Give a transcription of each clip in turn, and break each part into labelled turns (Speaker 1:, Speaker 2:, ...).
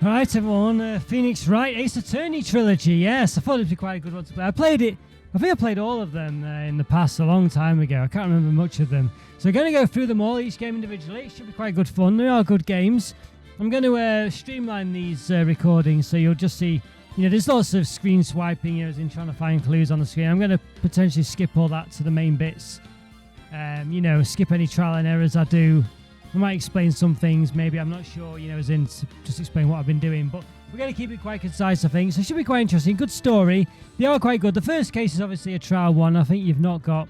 Speaker 1: Alright everyone, Phoenix Wright Ace Attorney trilogy. Yes, I thought it'd be quite a good one to play. I think I played all of them in the past a long time ago. I can't remember much of them. So we're going to go through them all, each game individually. It should be quite good fun. They are good games. I'm going to streamline these recordings so you'll just see, there's lots of screen swiping as in trying to find clues on the screen. I'm going to potentially skip all that to the main bits. Skip any trial and errors I do. I might explain some things, maybe, I'm not sure, as in just explain what I've been doing, but we're going to keep it quite concise, I think, so it should be quite interesting. Good story. They are quite good. The first case is obviously a trial one. I think you've not got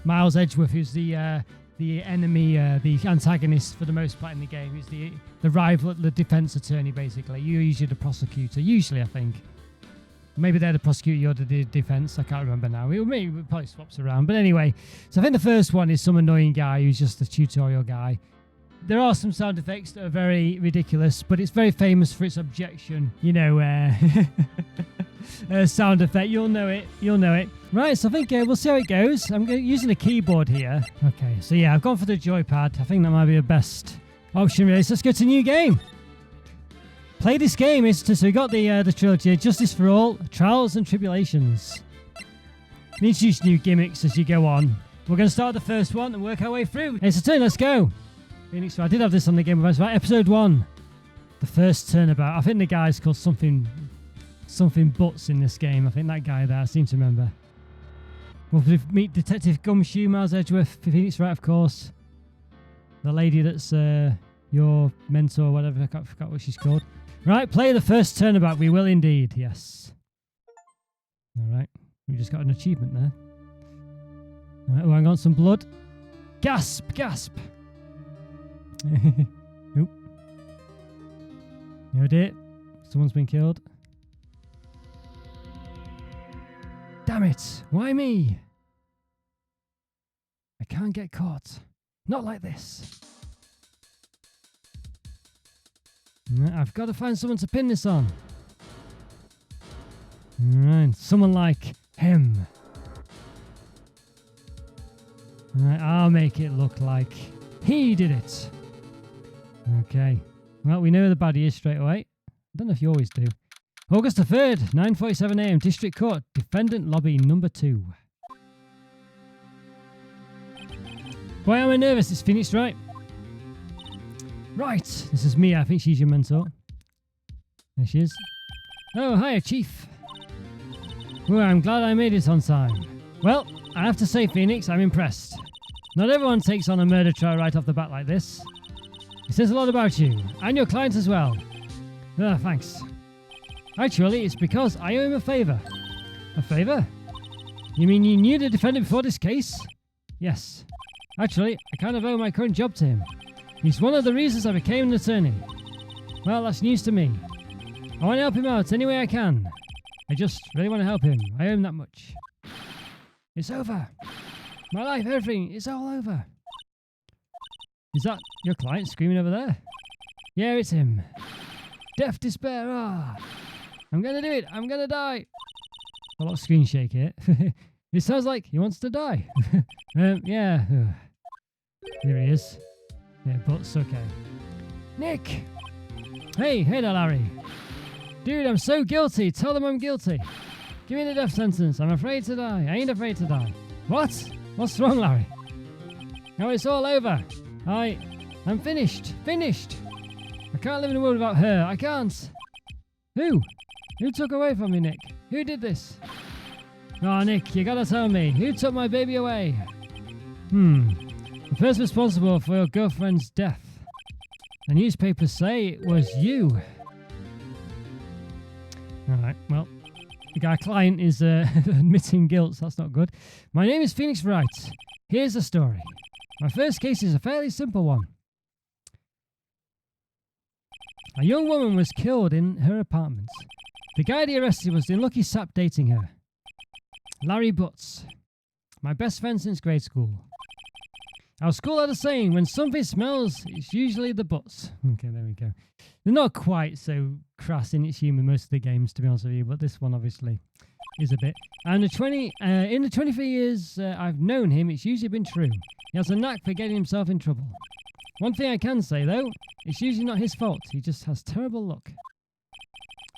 Speaker 1: Miles Edgeworth, who's the enemy, the antagonist for the most part in the game, who's the rival, the defense attorney, basically. You're usually the prosecutor, usually, I think. Maybe they're the prosecutor, you're the defense. I can't remember now. It probably swaps around. But anyway, so I think the first one is some annoying guy who's just a tutorial guy. There are some sound effects that are very ridiculous, but it's very famous for its objection. Sound effect. You'll know it. Right, so I think we'll see how it goes. I'm using a keyboard here. Okay, so yeah, I've gone for the joypad. I think that might be the best option, really. So let's go to new game. Play this game so we got the trilogy, Justice for All, Trials and Tribulations. We introduce new gimmicks as you go on. We're going to start the first one and work our way through. It's a turn, let's go. Phoenix, I did have this on the Game of Advance, episode 1. The first turnabout. I think the guy's called something Butts in this game. I think that guy there, I seem to remember. We'll meet Detective Gumshoe, Miles Edgeworth, Phoenix Wright, of course. The lady that's your mentor, whatever, I forgot what she's called. Right, play the first turnabout. We will indeed, yes. All right, we just got an achievement there. All right, hang on, some blood. Gasp. Nope. No dear. Someone's been killed. Damn it, why me? I can't get caught. Not like this. I've got to find someone to pin this on. Alright, someone like him. Alright, I'll make it look like he did it. Okay. Well, we know who the baddie is straight away. I don't know if you always do. August the 3rd, 9:47 AM, District Court, Defendant Lobby number 2. Why am I nervous? It's Phoenix Wright. Right, this is Mia. I think she's your mentor. There she is. Oh, hiya, Chief. Well, I'm glad I made it on time. Well, I have to say, Phoenix, I'm impressed. Not everyone takes on a murder trial right off the bat like this. It says a lot about you, and your client as well. Thanks. Actually, it's because I owe him a favour. A favour? You mean you knew the defendant before this case? Yes. Actually, I kind of owe my current job to him. He's one of the reasons I became an attorney. Well, that's news to me. I want to help him out any way I can. I just really want to help him. I owe him that much. It's over. My life, everything, it's all over. Is that your client screaming over there? Yeah, it's him. Death, despair, I'm going to do it. I'm going to die. A lot of screen shake here. It sounds like he wants to die. Yeah. Here he is. Yeah, Butts, okay. Nick! Hey there, Larry. Dude, I'm so guilty. Tell them I'm guilty. Give me the death sentence. I'm afraid to die. I ain't afraid to die. What? What's wrong, Larry? No, it's all over. I'm finished. Finished. I can't live in a world without her. I can't. Who? Who took away from me, Nick? Who did this? Oh, Nick, you gotta tell me. Who took my baby away? The person responsible for your girlfriend's death. The newspapers say it was you. Alright, well, our client is admitting guilt, so that's not good. My name is Phoenix Wright. Here's the story. My first case is a fairly simple one. A young woman was killed in her apartment. The guy they arrested was the unlucky sap dating her. Larry Butts. My best friend since grade school. Our school had a saying, when something smells, it's usually the butts. Okay, there we go. They're not quite so crass in its humour, most of the games, to be honest with you, but this one obviously is a bit. And in the 23 years I've known him, it's usually been true. He has a knack for getting himself in trouble. One thing I can say, though, it's usually not his fault. He just has terrible luck.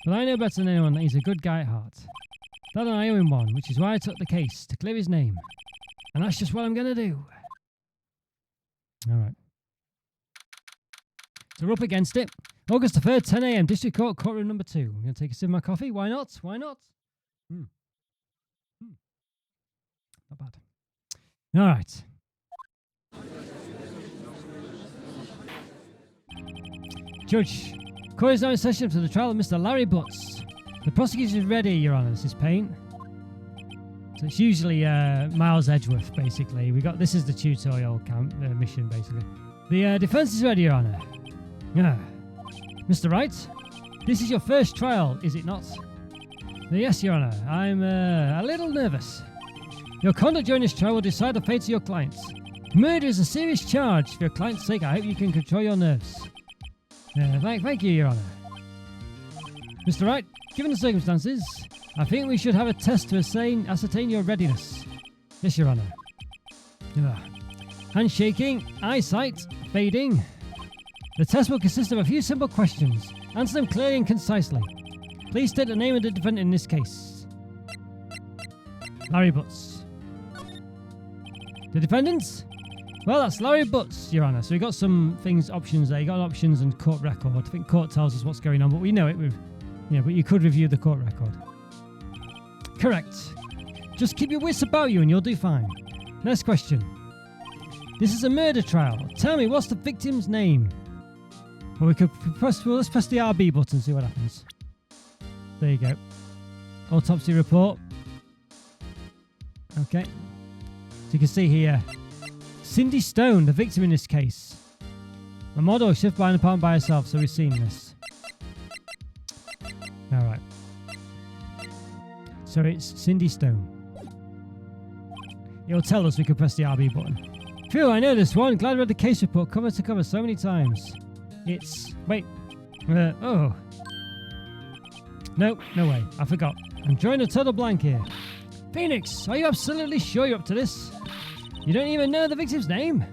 Speaker 1: But I know better than anyone that he's a good guy at heart. That and I owe him one, which is why I took the case, to clear his name. And that's just what I'm going to do. All right. So we're up against it. August the 3rd, 10 a.m, District Court, courtroom number 2. I'm going to take a sip of my coffee. Why not? Why not? Not bad. All right. Judge, court is now in session for the trial of Mr. Larry Butts. The prosecution is ready, Your Honour. This is Payne. So it's usually Miles Edgeworth, basically. This is the tutorial mission, basically. The defence is ready, Your Honour. Mr. Wright, this is your first trial, is it not? Yes, Your Honour. I'm a little nervous. Your conduct during this trial will decide the fate of your clients. Murder is a serious charge. For your client's sake, I hope you can control your nerves. Thank you, Your Honour. Mr. Wright, given the circumstances, I think we should have a test to ascertain your readiness. Yes, Your Honour. Handshaking, eyesight, fading. The test will consist of a few simple questions. Answer them clearly and concisely. Please state the name of the defendant in this case. Larry Butts. The defendants? Well, that's Larry Butts, Your Honour. So we got some options there. You got options and court record. I think court tells us what's going on, but we know it. But you could review the court record. Correct. Just keep your wits about you and you'll do fine. Next question. This is a murder trial. Tell me, what's the victim's name? Well, let's press the RB button and see what happens. There you go. Autopsy report. Okay. So you can see here, Cindy Stone, the victim in this case. The model shifted behind the apartment by herself, so we've seen this. Alright. So it's Cindy Stone. It'll tell us we can press the RB button. Phew, I know this one. Glad I read the case report cover to cover so many times. It's... Wait. Oh. No way. I forgot. I'm drawing a total blank here. Phoenix, are you absolutely sure you're up to this? You don't even know the victim's name?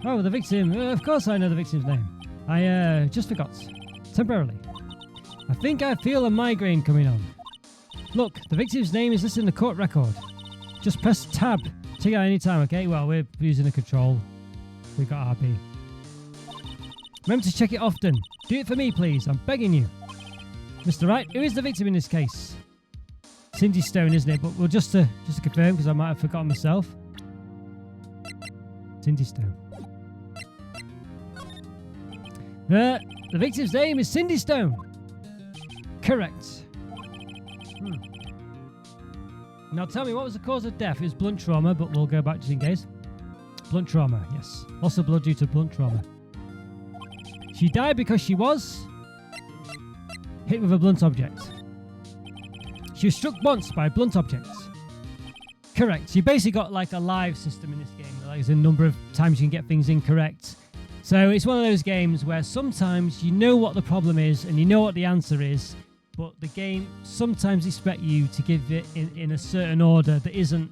Speaker 1: Oh, the victim. Of course I know the victim's name. I just forgot. Temporarily. I think I feel a migraine coming on. Look, the victim's name is listed in the court record. Just press tab to get any time, okay? Well, we're using a control. We got RB. Remember to check it often. Do it for me, please. I'm begging you. Mr. Wright, who is the victim in this case? Cindy Stone, isn't it? But we'll just to confirm, because I might have forgotten myself. Cindy Stone. The victim's name is Cindy Stone. Correct. Now tell me, what was the cause of death? It was blunt trauma, but we'll go back just in case. Blunt trauma, yes. Loss of blood due to blunt trauma. She died because she was hit with a blunt object. She was struck once by a blunt object. Correct. You basically got like a live system in this game. There's a number of times you can get things incorrect. So it's one of those games where sometimes you know what the problem is and you know what the answer is, but the game sometimes expects you to give it in a certain order that isn't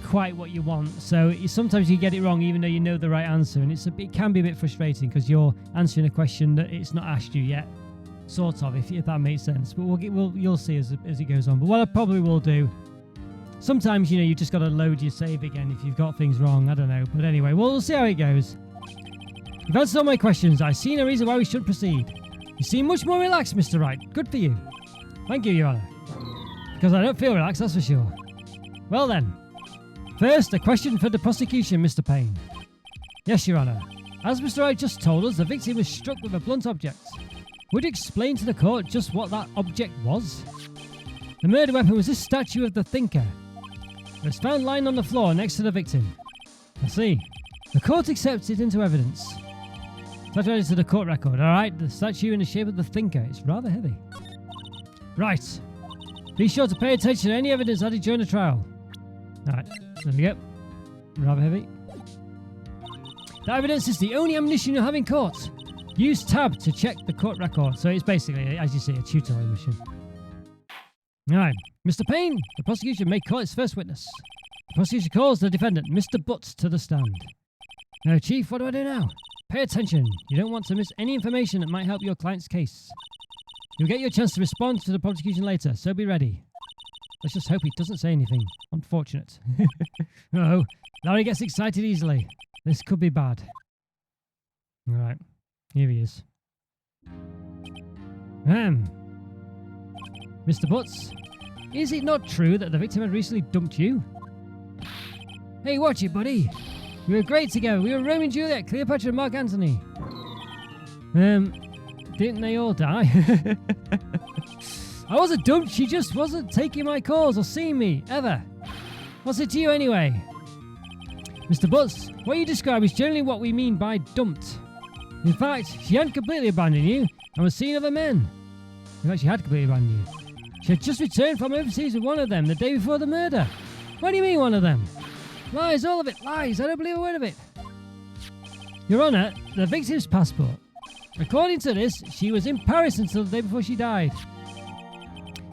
Speaker 1: quite what you want. So sometimes you get it wrong even though you know the right answer, and it can be a bit frustrating because you're answering a question that it's not asked you yet, sort of, if that makes sense. But you'll see as it goes on. But what I probably will do, sometimes you just got to load your save again if you've got things wrong. I don't know, but anyway, we'll see how it goes. You've answered all my questions. I see no reason why we shouldn't proceed. You seem much more relaxed, Mr. Wright. Good for you. Thank you, Your Honour. Because I don't feel relaxed, that's for sure. Well then. First, a question for the prosecution, Mr. Payne. Yes, Your Honour. As Mr. Wright just told us, the victim was struck with a blunt object. Would you explain to the court just what that object was? The murder weapon was this statue of the Thinker. It was found lying on the floor next to the victim. I see. The court accepts it into evidence. That's added to the court record. Alright, the statue in the shape of the Thinker. It's rather heavy. Right. Be sure to pay attention to any evidence added during the trial. Alright, there we go. Rather heavy. That evidence is the only ammunition you'll have in court. Use tab to check the court record. So it's basically, as you see, a tutorial mission. Alright, Mr. Payne, the prosecution may call its first witness. The prosecution calls the defendant, Mr. Butts, to the stand. Now, Chief, what do I do now? pay attention. You don't want to miss any information that might help your client's case. You'll get your chance to respond to the prosecution later, so be ready. Let's just hope he doesn't say anything. Unfortunate. Oh, Larry gets excited easily. This could be bad. Alright, here he is. Mr. Butts, is it not true that the victim had recently dumped you? Hey, watch it, buddy. We were great together. We were Romeo and Juliet, Cleopatra and Mark Antony. Didn't they all die? I wasn't dumped. She just wasn't taking my calls or seeing me, ever. What's it to you anyway? Mr. Butts, what you describe is generally what we mean by dumped. In fact, she hadn't completely abandoned you and was seeing other men. In fact, she had completely abandoned you. She had just returned from overseas with one of them the day before the murder. What do you mean, one of them? Lies, all of it, lies. I don't believe a word of it. Your Honour, the victim's passport. According to this, she was in Paris until the day before she died.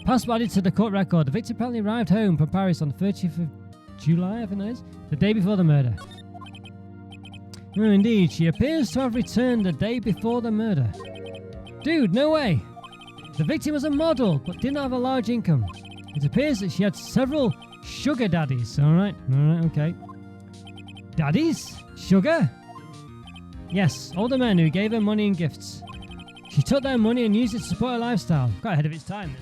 Speaker 1: Passport added to the court record. The victim apparently arrived home from Paris on the 30th of July, I think that is, the day before the murder. Oh, indeed, she appears to have returned the day before the murder. Dude, no way. The victim was a model, but didn't have a large income. It appears that she had several sugar daddies. Alright, okay. Daddies? Sugar? Yes, older men who gave her money and gifts. She took their money and used it to support her lifestyle. Quite ahead of its time.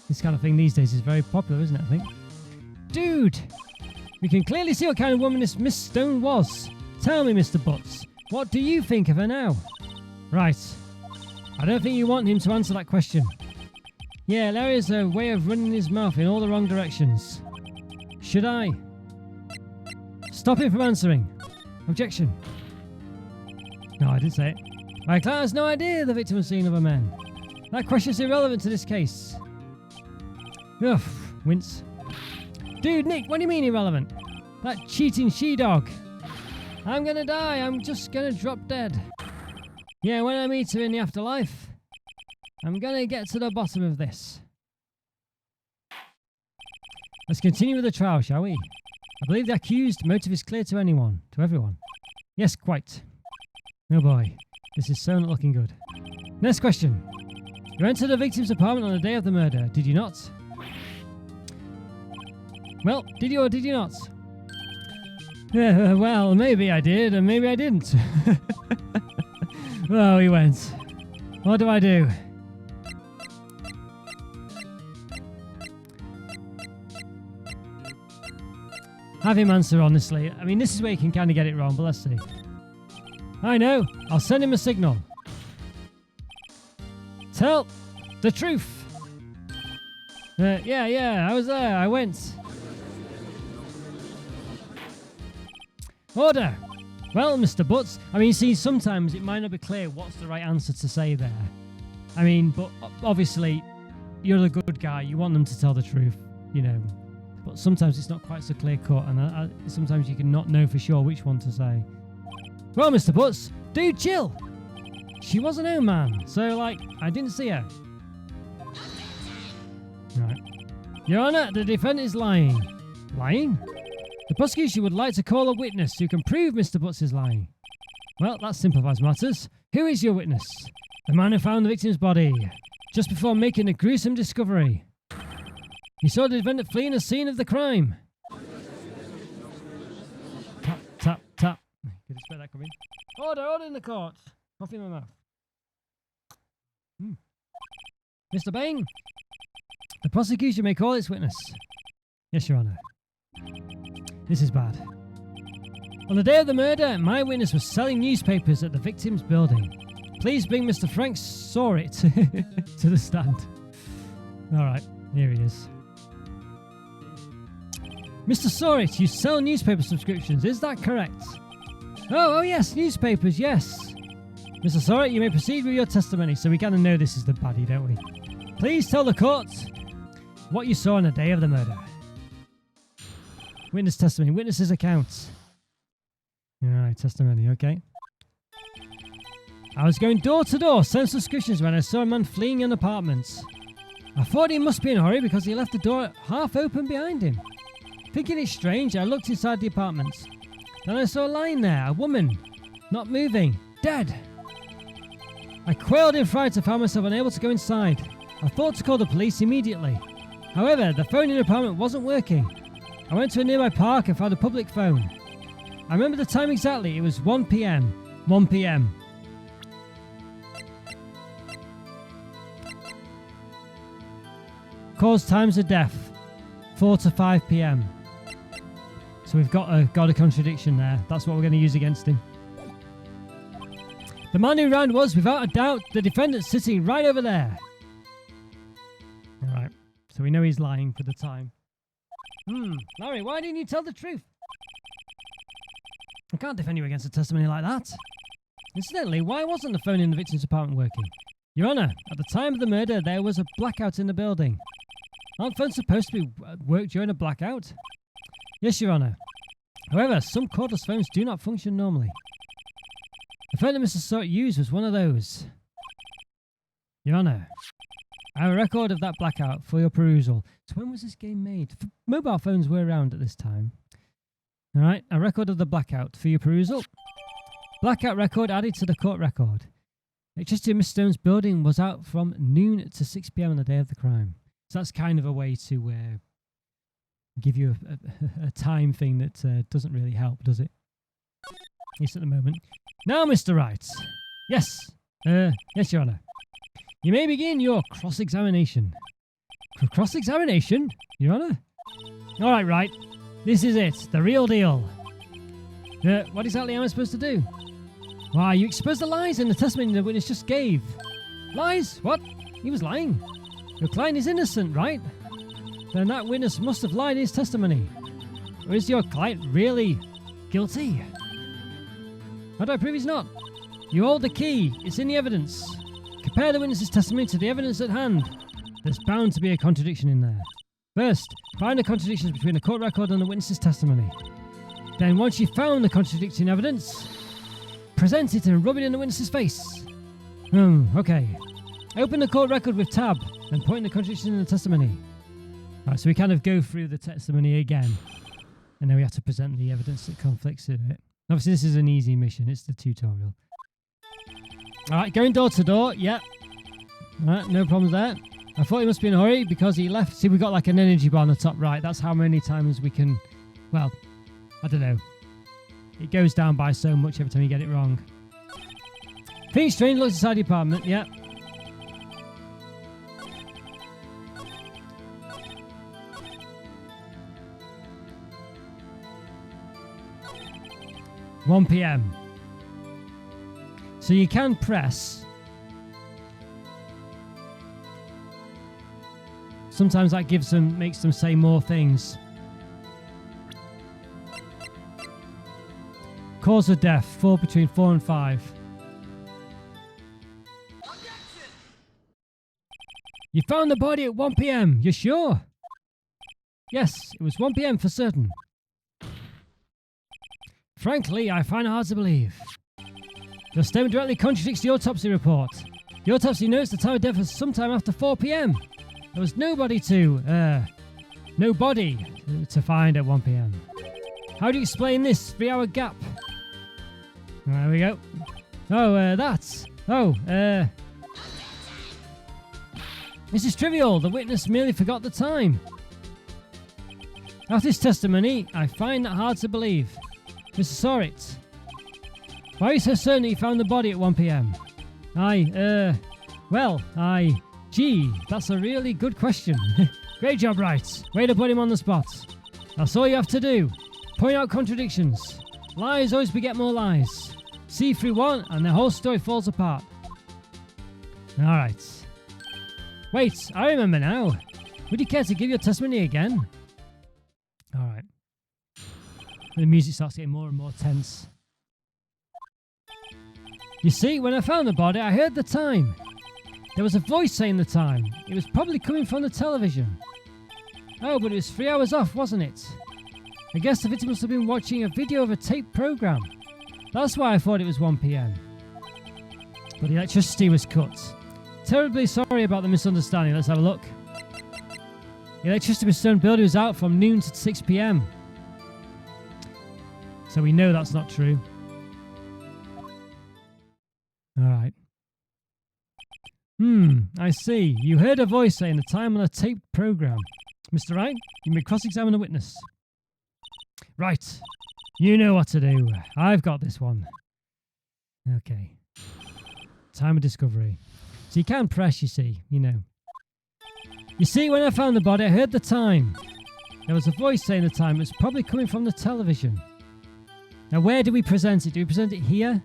Speaker 1: This kind of thing these days is very popular, isn't it, I think? Dude! We can clearly see what kind of woman this Miss Stone was. Tell me, Mr. Butts, what do you think of her now? Right. I don't think you want him to answer that question. Yeah, Larry has a way of running his mouth in all the wrong directions. Should I? Stop him from answering. Objection. No, I didn't say it. My client has no idea the victim was seeing other men. That question's irrelevant to this case. Ugh, wince. Dude, Nick, what do you mean irrelevant? That cheating she-dog. I'm gonna die. I'm just gonna drop dead. Yeah, when I meet her in the afterlife, I'm gonna get to the bottom of this. Let's continue with the trial, shall we? I believe the accused motive is clear to everyone. Yes, quite. Oh boy, this is so not looking good. Next question. You entered the victim's apartment on the day of the murder, did you not? Well, did you or did you not? Well, maybe I did and maybe I didn't. Oh, he went. What do I do? Have him answer honestly. I mean, this is where you can kind of get it wrong, but let's see. I know. I'll send him a signal. Tell the truth. Yeah, I was there. I went. Order. Well, Mr. Butts, I mean, you see, sometimes it might not be clear what's the right answer to say there. I mean, but obviously, you're the good guy. You want them to tell the truth, you know. But sometimes it's not quite so clear cut, and sometimes you can not know for sure which one to say. Well, Mr. Butts, dude, chill. She wasn't home, man. So, like, I didn't see her. Right. Your Honour, the defendant is lying. Lying? The prosecution would like to call a witness who can prove Mr. Butts is lying. Well, that simplifies matters. Who is your witness? The man who found the victim's body, just before making a gruesome discovery. He saw the defendant fleeing the scene of the crime. Tap, tap, tap. Could expect that coming. Order in the court. Coffee in my mouth. Mr. Bain, the prosecution may call its witness. Yes, Your Honour. This is bad. On the day of the murder, my witness was selling newspapers at the victim's building. Please bring Mr. Frank Sorrit to the stand. Alright, here he is. Mr. Sorrit, you sell newspaper subscriptions, is that correct? Oh yes, newspapers, yes. Mr. Sorrit, you may proceed with your testimony, so we kind of know this is the baddie, don't we? Please tell the court what you saw on the day of the murder. Witness testimony, witness's account. Alright, testimony, okay. I was going door to door, selling subscriptions when I saw a man fleeing an apartment. I thought he must be in a hurry because he left the door half open behind him. Thinking it strange, I looked inside the apartment. Then I saw a line there, a woman. not moving, dead. I quailed in fright and found myself unable to go inside. I thought to call the police immediately. However, the phone in the apartment wasn't working. I went to a nearby park and found a public phone. I remember the time exactly. It was 1 p.m. 1 p.m. Cause times of death 4 to 5 p.m. So we've got a contradiction there. That's what we're going to use against him. The man who ran was, without a doubt, the defendant sitting right over there. Alright, so we know he's lying for the time. Larry, why didn't you tell the truth? I can't defend you against a testimony like that. Incidentally, why wasn't the phone in the victim's apartment working? Your Honour, at the time of the murder, there was a blackout in the building. Aren't phones supposed to be worked during a blackout? Yes, Your Honour. However, some cordless phones do not function normally. The phone that Mr. Sort used was one of those. Your Honour, I have a record of that blackout for your perusal. So when was this game made? Mobile phones were around at this time. Alright, a record of the blackout for your perusal. Blackout record added to the court record. Electricity in Miss Stone's building was out from noon to 6 p.m. on the day of the crime. So that's kind of a way to give you a time thing that doesn't really help, does it? At least at the moment. Now, Mr. Wright. Yes. Yes, Your Honour. You may begin your cross-examination. Cross-examination, Your Honour? All right, Wright. This is it. The real deal. What exactly am I supposed to do? Why, you exposed the lies in the testimony the witness just gave. Lies? What? He was lying. Your client is innocent, right? Then that witness must have lied in his testimony. Or is your client really guilty? How do I prove he's not? You hold the key. It's in the evidence. Compare the witness's testimony to the evidence at hand. There's bound to be a contradiction in there. First, find the contradictions between the court record and the witness's testimony. Then, once you've found the contradicting evidence, present it and rub it in the witness's face. Okay. Open the court record with tab, then point the contradiction in the testimony. Right, so we kind of go through the testimony again, and then we have to present the evidence that conflicts with it. Obviously, this is an easy mission. It's the tutorial. All right, going door to door. Yep. All right, no problems there. I thought he must be in a hurry because he left. See, we got like an energy bar on the top right. That's how many times we can, well, I don't know. It goes down by so much every time you get it wrong. Phoenix Train looks inside the apartment. Yep. (1 p.m) So you can press. Sometimes that gives them, makes them say more things. Cause of death, between 4 and 5. You found the body at 1 p.m. You're sure? Yes, it was 1 p.m. for certain. Frankly, I find it hard to believe. Your statement directly contradicts the autopsy report. The autopsy notes the time of death was sometime after 4 p.m. There was nobody to find at 1 p.m. How do you explain this 3-hour gap? There we go. This is trivial. The witness merely forgot the time. After his testimony, I find that hard to believe. Mr. Sorrit, why are you so certain that you found the body at 1 p.m? Gee, that's a really good question. Great job, Wright. Way to put him on the spot. That's all you have to do. Point out contradictions. Lies always beget more lies. See through one and the whole story falls apart. Alright. Wait, I remember now. Would you care to give your testimony again? Alright. The music starts getting more and more tense. You see, when I found the body, I heard the time. There was a voice saying the time. It was probably coming from the television. Oh, but it was 3 hours off, wasn't it? I guess the victim must have been watching a video of a tape program. That's why I thought it was 1 p.m. But the electricity was cut. Terribly sorry about the misunderstanding. Let's have a look. The electricity in the Stone building was out from noon to 6 p.m. So we know that's not true. All right. I see. You heard a voice saying the time on a taped program. Mr. Wright, you may cross-examine the witness. Right. You know what to do. I've got this one. Okay. Time of discovery. So you can press, you see, you know. You see, when I found the body, I heard the time. There was a voice saying the time. It's probably coming from the television. Now, where do we present it? Do we present it here?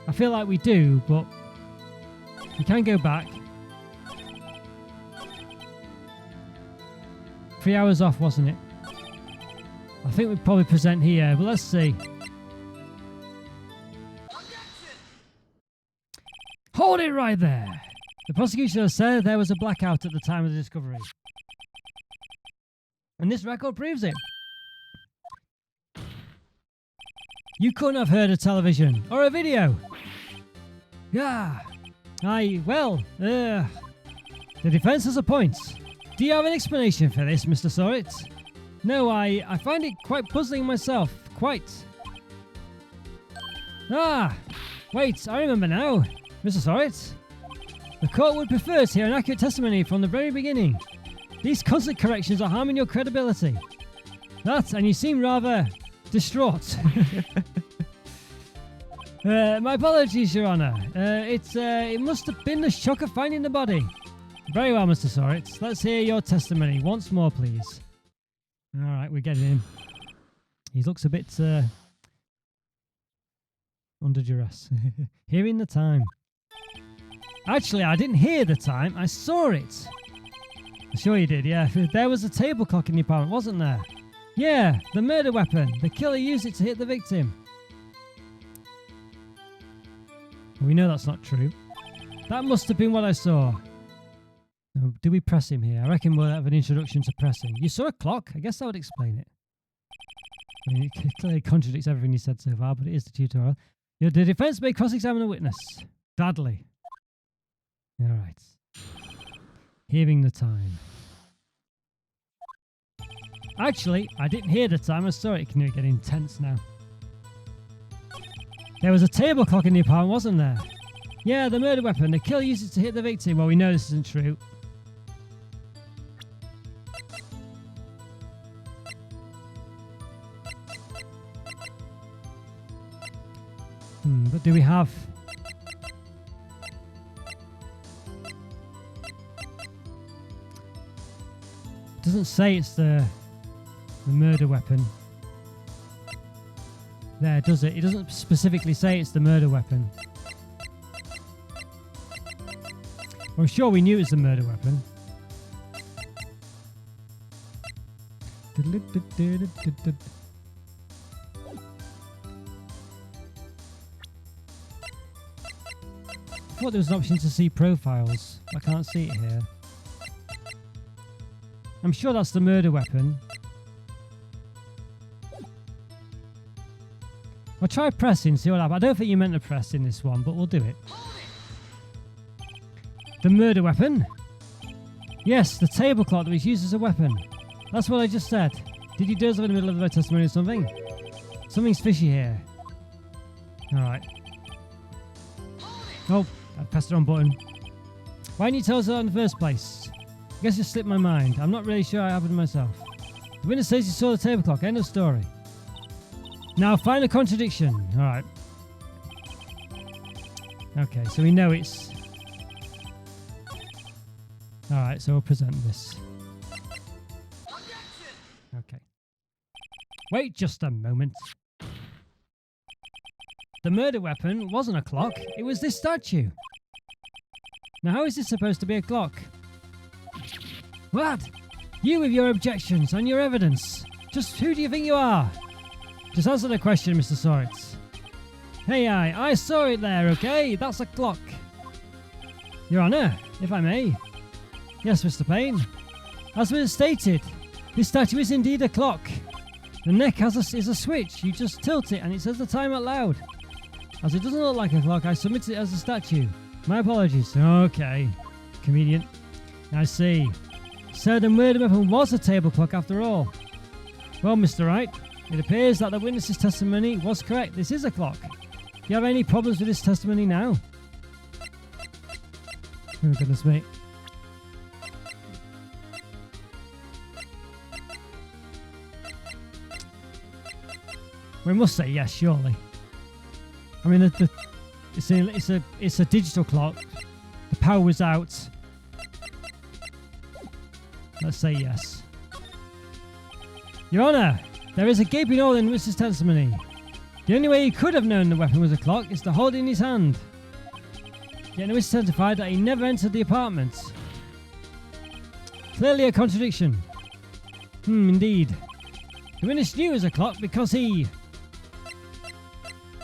Speaker 1: I feel like we do, but we can go back. 3 hours off, wasn't it? I think we'd probably present here, but let's see. Hold it right there. The prosecution has said there was a blackout at the time of the discovery. And this record proves it. You couldn't have heard a television or a video. Yeah. The defense has a point. Do you have an explanation for this, Mr. Sorrett? No, I find it quite puzzling myself. Quite. Wait, I remember now. Mr. Sorrett, the court would prefer to hear an accurate testimony from the very beginning. These constant corrections are harming your credibility. And you seem rather distraught. My apologies, Your Honour. It must have been the shock of finding the body. Very well, Mr. Sorrett. Let's hear your testimony once more, please. All right, we're getting him. He looks a bit under duress. Hearing the time. Actually, I didn't hear the time. I saw it. I'm sure you did, yeah. There was a table clock in the apartment, wasn't there? Yeah, the murder weapon. The killer used it to hit the victim. We know that's not true. That must have been what I saw. Now, do we press him here? I reckon we'll have an introduction to pressing. You saw a clock? I guess that would explain it. I mean, it clearly contradicts everything you said so far, but it is the tutorial. The defense may cross-examine a witness. Gladly. All right. Hearing the time. Actually, I didn't hear the time. I saw it. Can you get intense now? There was a table clock in the apartment, wasn't there? Yeah, the murder weapon. The killer used it to hit the victim. Well, we know this isn't true. But do we have... It doesn't say it's the murder weapon. There, does it? It doesn't specifically say it's the murder weapon. I'm sure we knew it was the murder weapon. I thought there was an option to see profiles. I can't see it here. I'm sure that's the murder weapon. I'll try pressing, see what happens. I don't think you meant to press in this one, but we'll do it. The murder weapon? Yes, the table clock that was used as a weapon. That's what I just said. Did you doze up in the middle of my testimony or something? Something's fishy here. Alright. Oh, I pressed the wrong button. Why didn't you tell us that in the first place? I guess it slipped my mind. I'm not really sure I happened myself. The witness says you saw the table clock. End of story. Now find a contradiction. Alright. Okay, so we know it's... Alright, so we'll present this. Okay. Wait just a moment. The murder weapon wasn't a clock. It was this statue. Now how is this supposed to be a clock? What? You with your objections and your evidence. Just who do you think you are? Just answer the question, Mr. Sorrett. Hey, I saw it there, okay? That's a clock. Your Honour, if I may. Yes, Mr. Payne. As was stated, this statue is indeed a clock. The neck is a switch. You just tilt it and it says the time out loud. As it doesn't look like a clock, I submit it as a statue. My apologies. Okay. Convenient. I see. So the murder weapon was a table clock after all. Well, Mr. Wright, it appears that the witness's testimony was correct. This is a clock. Do you have any problems with this testimony now? Oh, goodness me. We must say yes, surely. I mean, it's a digital clock. The power was out. Let's say yes. Your Honour, there is a gaping hole in Mrs. testimony. The only way he could have known the weapon was a clock is to hold it in his hand. Yet the witness testified that he never entered the apartment. Clearly a contradiction. Indeed. The witness knew it was a clock because he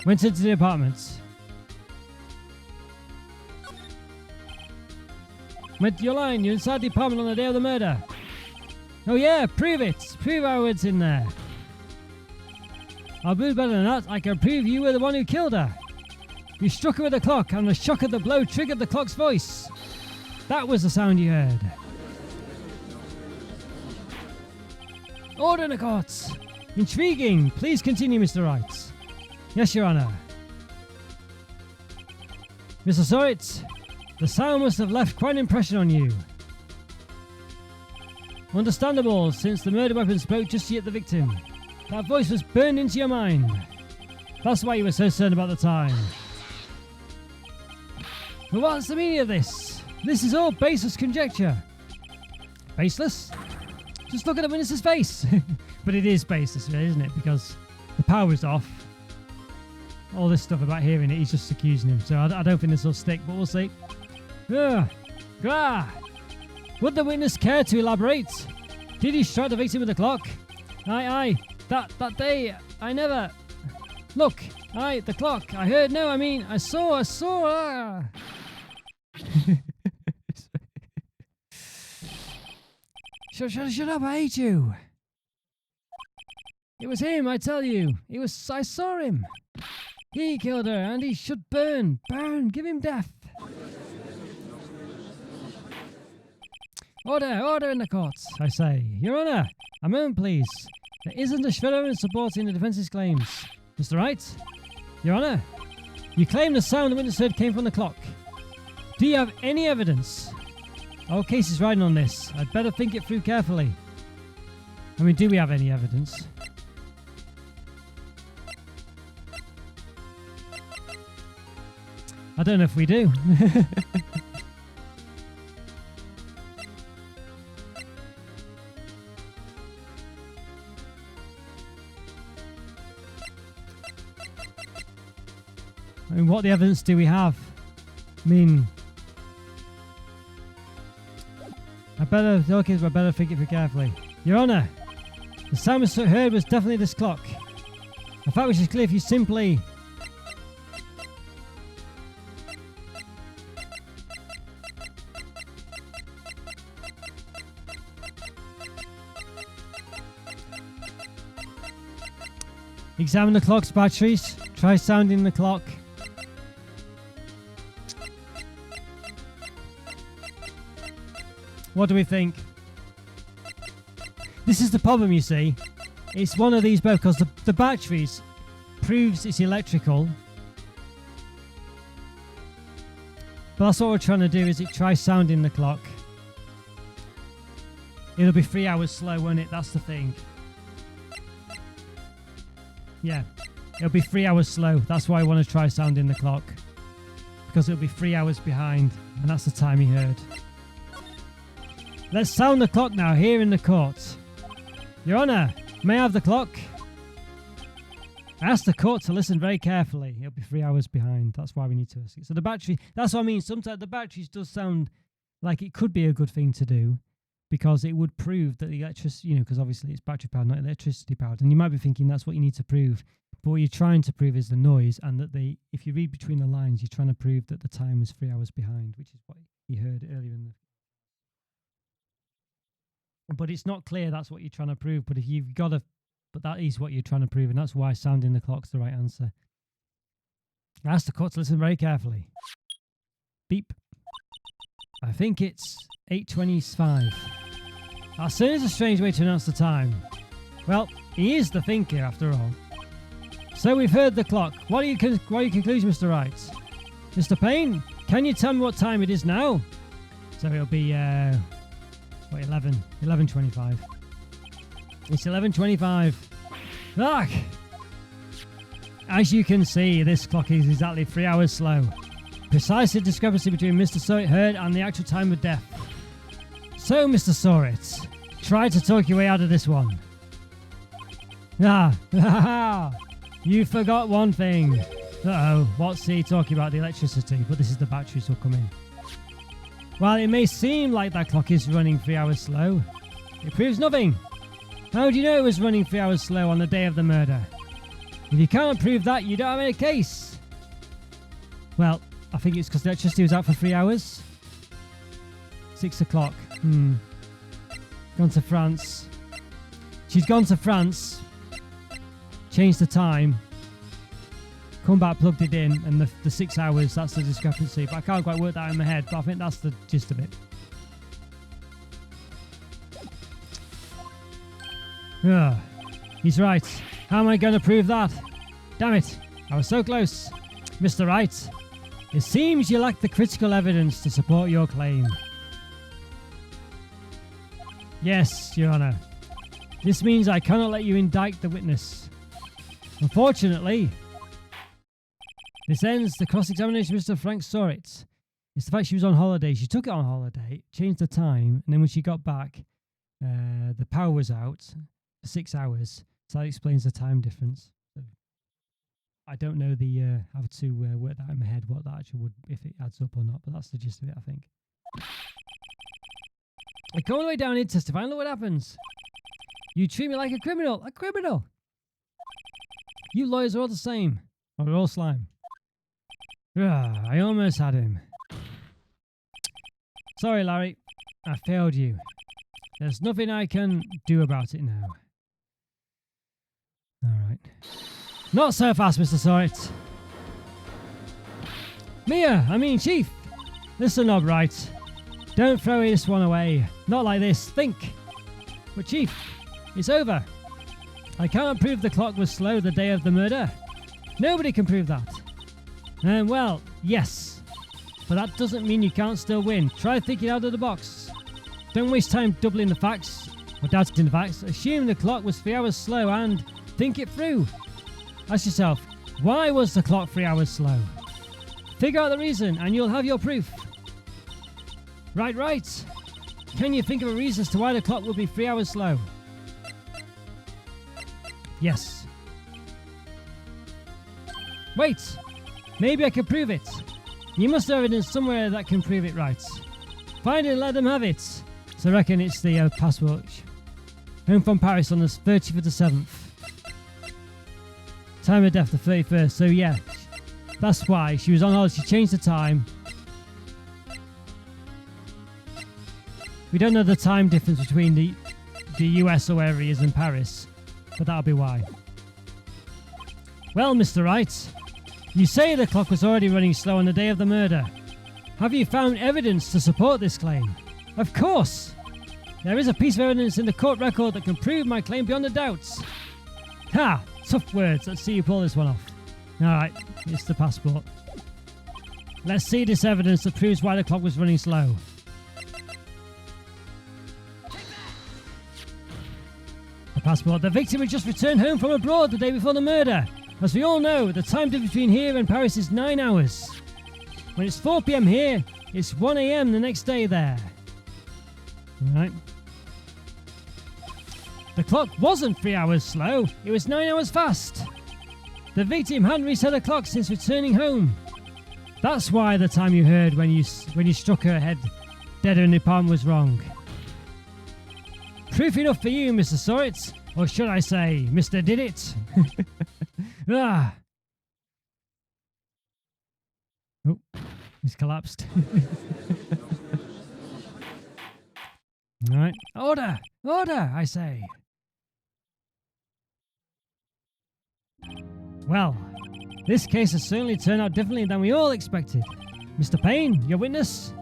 Speaker 1: went into the apartment. You're lying. You're inside the apartment on the day of the murder. Oh yeah, prove it. Prove our words in there. I'll do better than that. I can prove you were the one who killed her. You struck her with the clock, and the shock of the blow triggered the clock's voice. That was the sound you heard. Order in the courts. Intriguing. Please continue, Mr. Wright. Yes, Your Honour. Mr. Sorrett, the sound must have left quite an impression on you. Understandable, since the murder weapon spoke just to hit the victim. That voice was burned into your mind. That's why you were so certain about the time. But what's the meaning of this? This is all baseless conjecture. Baseless? Just look at the witness's face. But it is baseless, isn't it? Because the power is off. All this stuff about hearing it, he's just accusing him. So I don't think this will stick, but we'll see. Would the witness care to elaborate? Did he strike the victim with the clock? Aye. That day, I never... Look, the clock. I heard, no, I mean, I saw. Shut up, I hate you. It was him, I tell you. I saw him. He killed her, and he should burn. Give him death. Order in the courts, I say. Your Honour, a moment, please. There isn't a shred of evidence supporting the defence's claims. Mr. Wright, Your Honour, you claim the sound the witness heard came from the clock. Do you have any evidence? Our case is riding on this. I'd better think it through carefully. I mean, do we have any evidence? I don't know if we do. I mean, what the evidence do we have? I mean, I better think it through carefully. Your Honour, the sound we heard was definitely this clock. A fact which is clear if you simply... Examine the clock's batteries. Try sounding the clock. What do we think? This is the problem, you see. It's one of these both, because the batteries proves it's electrical. But that's what we're trying to do, is try sounding the clock. It'll be 3 hours slow, won't it? That's the thing. Yeah, it'll be 3 hours slow. That's why I want to try sounding the clock. Because it'll be 3 hours behind, and that's the time he heard. Let's sound the clock now, here in the court. Your Honour, may I have the clock? I asked the court to listen very carefully. It'll be 3 hours behind. That's why we need to listen. So the battery, that's what I mean. Sometimes the batteries does sound like it could be a good thing to do, because it would prove that the electricity, because obviously it's battery powered, not electricity powered. And you might be thinking that's what you need to prove. But what you're trying to prove is the noise, and that if you read between the lines, you're trying to prove that the time was 3 hours behind, which is what you heard earlier in the... But it's not clear that's what you're trying to prove. But but that is what you're trying to prove, and that's why sounding the clock's the right answer. I asked the court to listen very carefully. Beep. I think it's 8:25. That sounds a strange way to announce the time. Well, he is the thinker after all. So we've heard the clock. What are your conclusions, Mr. Wright? Mr. Payne, can you tell me what time it is now? So it'll be, 11:25. It's 11:25. Ah! As you can see, this clock is exactly 3 hours slow. Precisely the discrepancy between Mr. Sorrit heard and the actual time of death. So, Mr. Sorrit, try to talk your way out of this one. You forgot one thing. Uh-oh, what's he talking about? The electricity, but this is the batteries will come in. While it may seem like that clock is running 3 hours slow, it proves nothing. How do you know it was running 3 hours slow on the day of the murder? If you can't prove that, you don't have any case. Well, I think it's because the electricity was out for 3 hours. 6 o'clock. Gone to France. She's gone to France, changed the time, come back, plugged it in, and the 6 hours, that's the discrepancy. But I can't quite work that out in my head, but I think that's the gist of it. He's right. How am I going to prove that? Damn it, I was so close. Mr. Wright, it seems you lack the critical evidence to support your claim. Yes, Your Honour. This means I cannot let you indict the witness. Unfortunately, this ends the cross-examination of Mr. Frank Sorrit. It's the fact she was on holiday. She took it on holiday, changed the time, and then when she got back, the power was out for 6 hours. So that explains the time difference. So I don't know how to work that in my head, what that actually would, if it adds up or not, but that's the gist of it, I think. I go all the way down here to testify and look what happens. You treat me like a criminal. A criminal! You lawyers are all the same. Or we're all slime. I almost had him. Sorry, Larry. I failed you. There's nothing I can do about it now. Alright. Not so fast, Mr. Sorrit. Chief. Listen up, right. Don't throw this one away. Not like this. Think. But Chief, it's over. I can't prove the clock was slow the day of the murder. Nobody can prove that. Well, yes. But that doesn't mean you can't still win. Try thinking out of the box. Don't waste time doubling the facts or doubting the facts. Assume the clock was 3 hours slow and think it through. Ask yourself, why was the clock 3 hours slow? Figure out the reason and you'll have your proof. Right. Can you think of a reason as to why the clock would be 3 hours slow? Yes. Wait, maybe I can prove it. You must have evidence somewhere that can prove it right. Find it and let them have it. So I reckon it's the passport. Home from Paris on the 30th of the 7th. Time of death the 31st. So yeah, that's why she was on holiday. She changed the time. We don't know the time difference between the US or wherever he is in Paris, but that'll be why. Well, Mr. Wright, you say the clock was already running slow on the day of the murder. Have you found evidence to support this claim? Of course! There is a piece of evidence in the court record that can prove my claim beyond a doubt. Ha! Tough words. Let's see you pull this one off. Alright, it's the passport. Let's see this evidence that proves why the clock was running slow. The passport. The victim had just returned home from abroad the day before the murder. As we all know, the time difference between here and Paris is 9 hours. When it's 4 p.m. here, it's 1 a.m. the next day there. Right. The clock wasn't 3 hours slow, it was 9 hours fast. The victim hadn't reset her clock since returning home. That's why the time you heard when you struck her head dead in the apartment was wrong. Proof enough for you, Mr. Sorrit, or should I say, Mr. Did It? Ah. Oh, he's collapsed. All right. Order! Order, I say. Well, this case has certainly turned out differently than we all expected. Mr. Payne, your witness?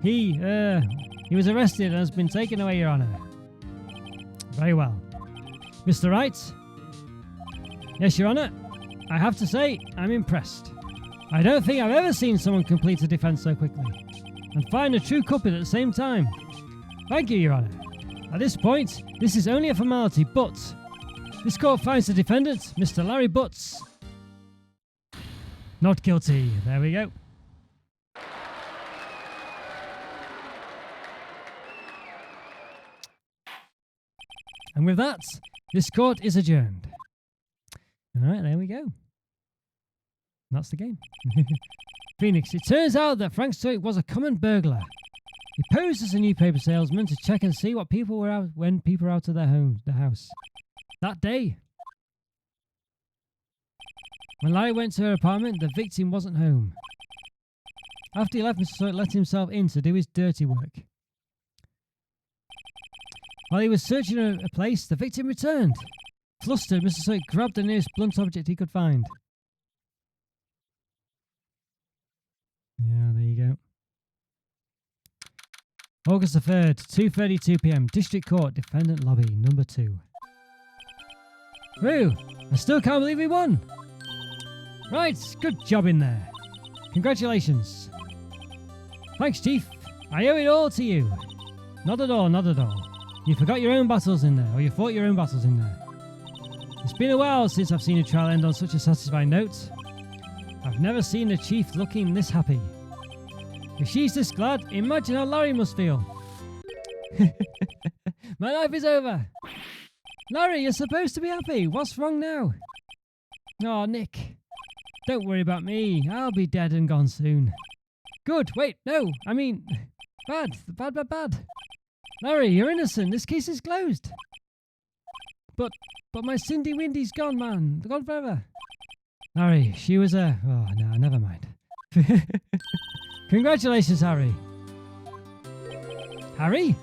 Speaker 1: He was arrested and has been taken away, Your Honour. Very well. Mr. Wright? Yes, Your Honour. I have to say, I'm impressed. I don't think I've ever seen someone complete a defence so quickly and find a true culprit at the same time. Thank you, Your Honour. At this point, this is only a formality, but this court finds the defendant, Mr. Larry Butts, not guilty. There we go. And with that, this court is adjourned. Alright, there we go. That's the game. Phoenix, it turns out that Frank Stewart was a common burglar. He posed as a newspaper salesman to check and see what people were out when people were out of their house. That day, when Larry went to her apartment, the victim wasn't home. After he left, Mr. Stewart let himself in to do his dirty work. While he was searching a place, the victim returned. Flustered, Mr. Stewart grabbed the nearest blunt object he could find. Yeah, there you go. August the 3rd, 2:32 p.m. District Court, Defendant Lobby, number 2. Woo! I still can't believe we won! Right, good job in there. Congratulations. Thanks, Chief. I owe it all to you. Not at all, not at all. You forgot your own battles in there, or you fought your own battles in there. It's been a while since I've seen a trial end on such a satisfying note. I've never seen a chief looking this happy. If she's this glad, imagine how Larry must feel. My life is over. Larry, you're supposed to be happy. What's wrong now? Oh, Nick. Don't worry about me. I'll be dead and gone soon. Good. Wait, no. I mean, bad. Larry, you're innocent. This case is closed. But my Cindy Windy's gone, man. Gone forever. Harry, she was a... Oh, no, never mind. Congratulations, Harry. Harry?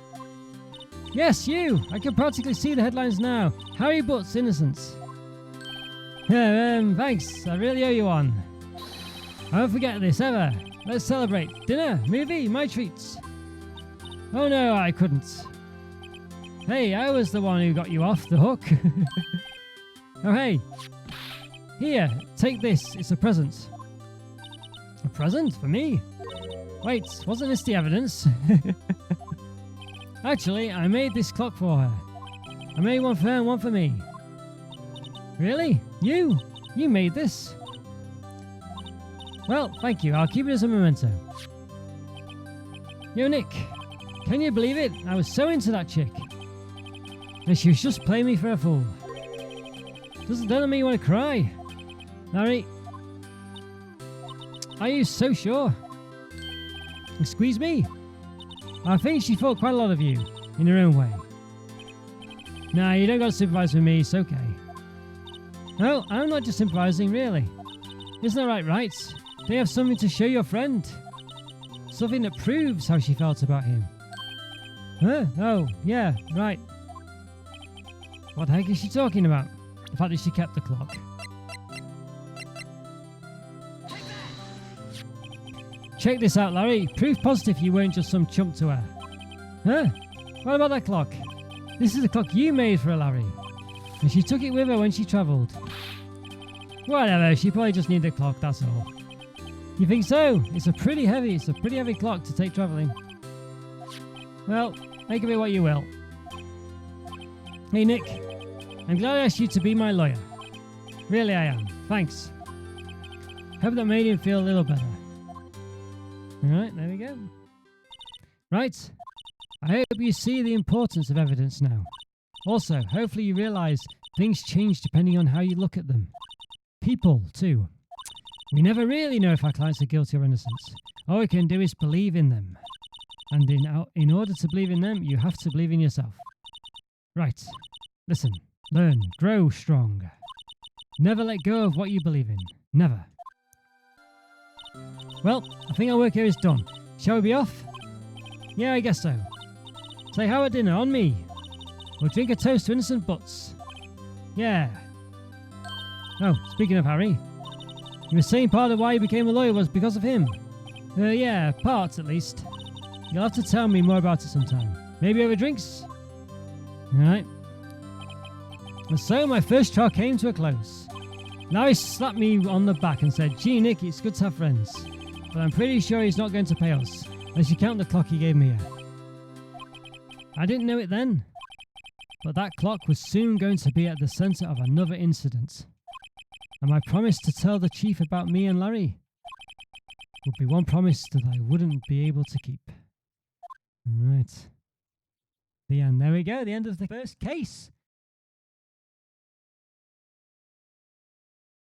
Speaker 1: Yes, you. I can practically see the headlines now. Harry Butts, innocence. Thanks. I really owe you one. I won't forget this, ever. Let's celebrate. Dinner, movie, my treats. Oh, no, I couldn't. Hey, I was the one who got you off the hook. Oh, hey. Here, take this. It's a present. A present? For me? Wait, wasn't this the evidence? Actually, I made this clock for her. I made one for her and one for me. Really? You? You made this? Well, thank you. I'll keep it as a memento. Yo, Nick. Can you believe it? I was so into that chick. And she was just playing me for a fool. Doesn't make me want to cry. Larry, are you so sure? Squeeze me? I think she thought quite a lot of you, in her own way. Nah, you don't got to sympathise with me, it's okay. No, I'm not just sympathising, really. Isn't that right? They have something to show your friend. Something that proves how she felt about him. Huh? Oh, yeah, right. What the heck is she talking about? The fact that she kept the clock. Check this out, Larry. Proof positive you weren't just some chump to her. Huh? What about that clock? This is the clock you made for her, Larry. And she took it with her when she travelled. Whatever, she probably just needed a clock, that's all. You think so? It's a pretty heavy clock to take travelling. Well, make of it what you will. Hey, Nick. I'm glad I asked you to be my lawyer. Really, I am. Thanks. Hope that made him feel a little better. Alright, there we go. Right. I hope you see the importance of evidence now. Also, hopefully you realise things change depending on how you look at them. People, too. We never really know if our clients are guilty or innocent. All we can do is believe in them. And in order to believe in them, you have to believe in yourself. Right. Listen. Learn. Grow strong. Never let go of what you believe in. Never. Well, I think our work here is done. Shall we be off? Yeah, I guess so. Say how at dinner, on me. We'll drink a toast to innocent butts. Yeah. Oh, speaking of Harry, you were saying part of why you became a lawyer was because of him. Yeah, parts at least. You'll have to tell me more about it sometime. Maybe over drinks? Alright. And so my first trial came to a close. Larry slapped me on the back and said, "Gee, Nick, it's good to have friends. But I'm pretty sure he's not going to pay us, unless you count the clock he gave me here." I didn't know it then, but that clock was soon going to be at the centre of another incident. And my promise to tell the chief about me and Larry would be one promise that I wouldn't be able to keep. Right. The end. There we go, the end of the first case.